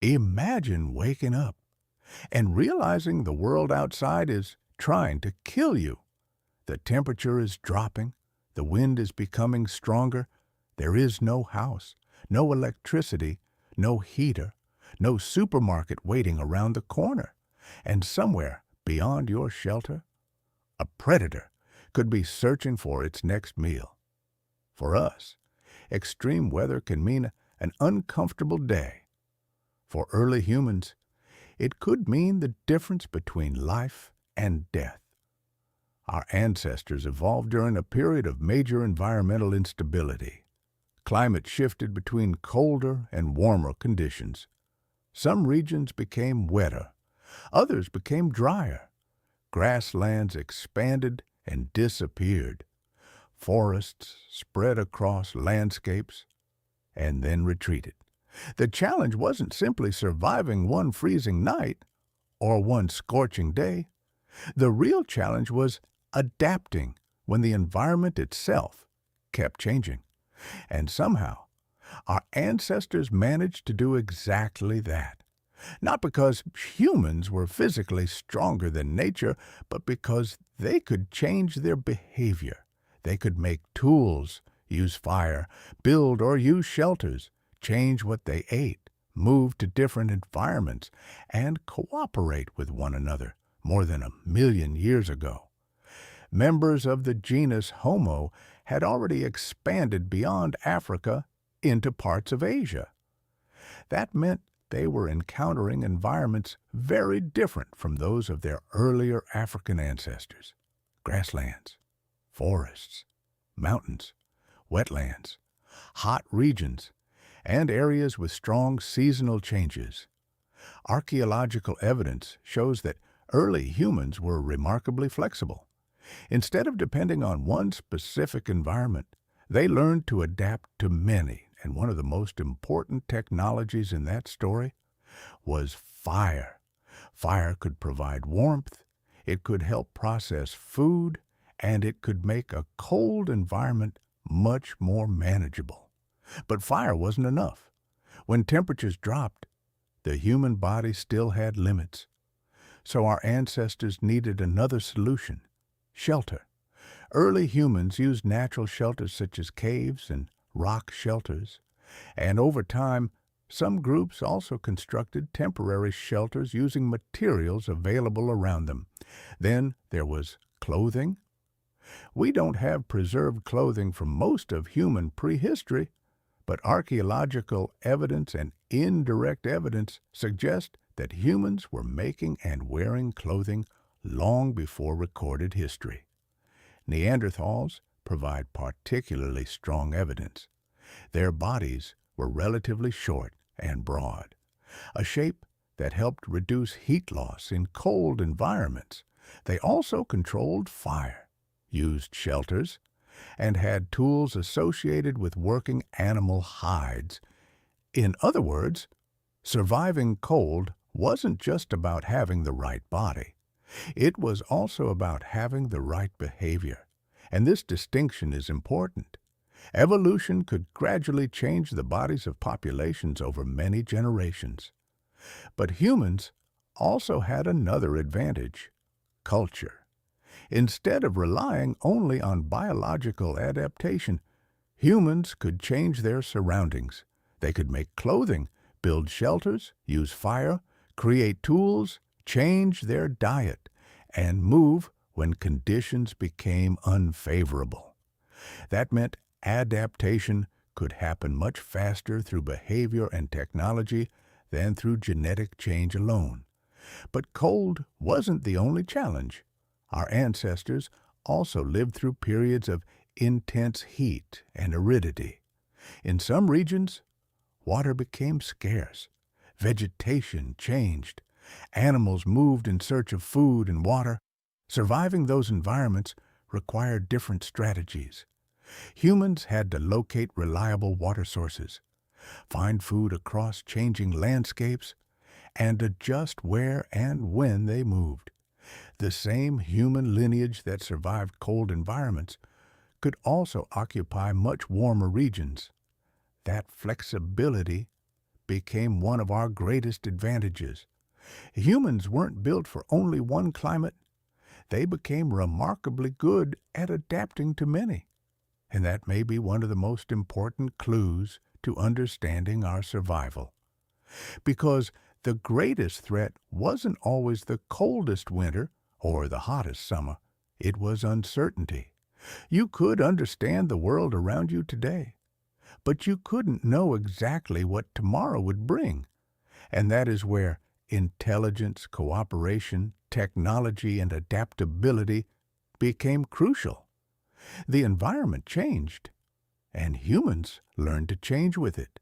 Imagine waking up and realizing the world outside is trying to kill you. The temperature is dropping, the wind is becoming stronger, there is no house, no electricity, no heater, no supermarket waiting around the corner, and somewhere beyond your shelter, a predator could be searching for its next meal. For us, extreme weather can mean an uncomfortable day. For early humans, it could mean the difference between life and death. Our ancestors evolved during a period of major environmental instability. Climate shifted between colder and warmer conditions. Some regions became wetter, others became drier. Grasslands expanded and disappeared. Forests spread across landscapes and then retreated. The challenge wasn't simply surviving one freezing night or one scorching day. The real challenge was adapting when the environment itself kept changing. And somehow, our ancestors managed to do exactly that. Not because humans were physically stronger than nature, but because they could change their behavior. They could make tools, use fire, build or use shelters, change what they ate, move to different environments, and cooperate with one another more than 1,000,000 years ago. Members of the genus Homo had already expanded beyond Africa into parts of Asia. That meant they were encountering environments very different from those of their earlier African ancestors. Grasslands, forests, mountains, wetlands, hot regions, and areas with strong seasonal changes. Archaeological evidence shows that early humans were remarkably flexible. Instead of depending on one specific environment, they learned to adapt to many, and one of the most important technologies in that story was fire. Fire could provide warmth, it could help process food, and it could make a cold environment much more manageable. But fire wasn't enough. When temperatures dropped, the human body still had limits. So our ancestors needed another solution: shelter. Early humans used natural shelters such as caves and rock shelters, and over time, some groups also constructed temporary shelters using materials available around them. Then there was clothing. We don't have preserved clothing from most of human prehistory, but archaeological evidence and indirect evidence suggest that humans were making and wearing clothing long before recorded history. Neanderthals provide particularly strong evidence. Their bodies were relatively short and broad, a shape that helped reduce heat loss in cold environments. They also controlled fire, used shelters, and had tools associated with working animal hides. In other words, surviving cold wasn't just about having the right body. It was also about having the right behavior, and this distinction is important. Evolution could gradually change the bodies of populations over many generations. But humans also had another advantage: culture. Instead of relying only on biological adaptation, humans could change their surroundings. They could make clothing, build shelters, use fire, create tools, change their diet, and move when conditions became unfavorable. That meant adaptation could happen much faster through behavior and technology than through genetic change alone. But cold wasn't the only challenge. Our ancestors also lived through periods of intense heat and aridity. In some regions, water became scarce. Vegetation changed. Animals moved in search of food and water. Surviving those environments required different strategies. Humans had to locate reliable water sources, find food across changing landscapes, and adjust where and when they moved. The same human lineage that survived cold environments could also occupy much warmer regions. That flexibility became one of our greatest advantages. Humans weren't built for only one climate. They became remarkably good at adapting to many. And that may be one of the most important clues to understanding our survival. Because the greatest threat wasn't always the coldest winter or the hottest summer. It was uncertainty. You could understand the world around you today, but you couldn't know exactly what tomorrow would bring. And that is where intelligence, cooperation, technology, and adaptability became crucial. The environment changed, and humans learned to change with it.